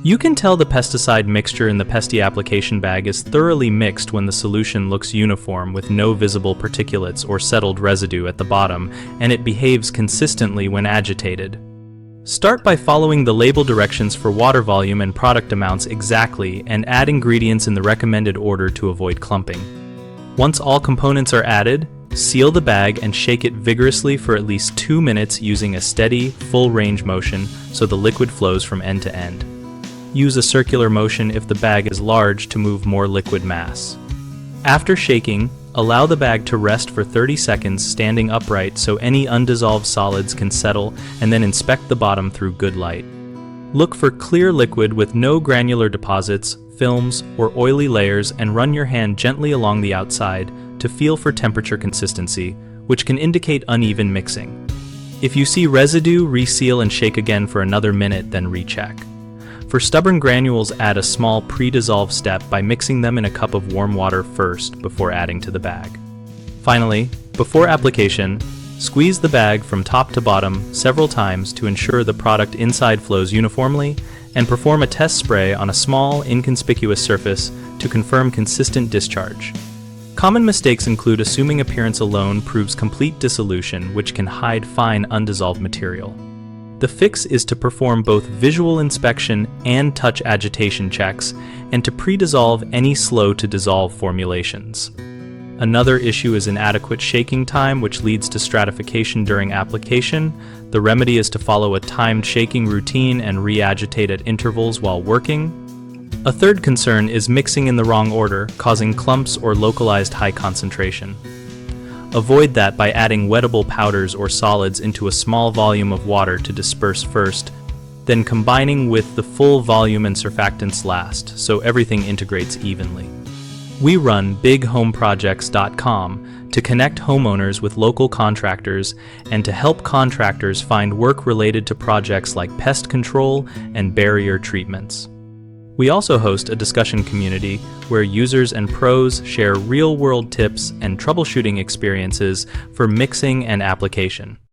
You can tell the pesticide mixture in the Pesti application bag is thoroughly mixed when the solution looks uniform with no visible particulates or settled residue at the bottom, and it behaves consistently when agitated. Start by following the label directions for water volume and product amounts exactly, and add ingredients in the recommended order to avoid clumping. Once all components are added, seal the bag and shake it vigorously for at least 2 minutes using a steady, full-range motion so the liquid flows from end to end. Use a circular motion if the bag is large to move more liquid mass. After shaking, allow the bag to rest for 30 seconds standing upright so any undissolved solids can settle, and then inspect the bottom through good light. Look for clear liquid with no granular deposits, films, or oily layers, and run your hand gently along the outside to feel for temperature consistency, which can indicate uneven mixing. If you see residue, reseal and shake again for another minute, then recheck. For stubborn granules, add a small pre-dissolve step by mixing them in a cup of warm water first before adding to the bag. Finally, before application, squeeze the bag from top to bottom several times to ensure the product inside flows uniformly, and perform a test spray on a small, inconspicuous surface to confirm consistent discharge. Common mistakes include assuming appearance alone proves complete dissolution, which can hide fine undissolved material. The fix is to perform both visual inspection and touch agitation checks, and to pre-dissolve any slow-to-dissolve formulations. Another issue is inadequate shaking time, which leads to stratification during application. The remedy is to follow a timed shaking routine and re-agitate at intervals while working. A third concern is mixing in the wrong order, causing clumps or localized high concentration. Avoid that by adding wettable powders or solids into a small volume of water to disperse first, then combining with the full volume and surfactants last, so everything integrates evenly. We run bighomeprojects.com to connect homeowners with local contractors and to help contractors find work related to projects like pest control and barrier treatments. We also host a discussion community where users and pros share real-world tips and troubleshooting experiences for mixing and application.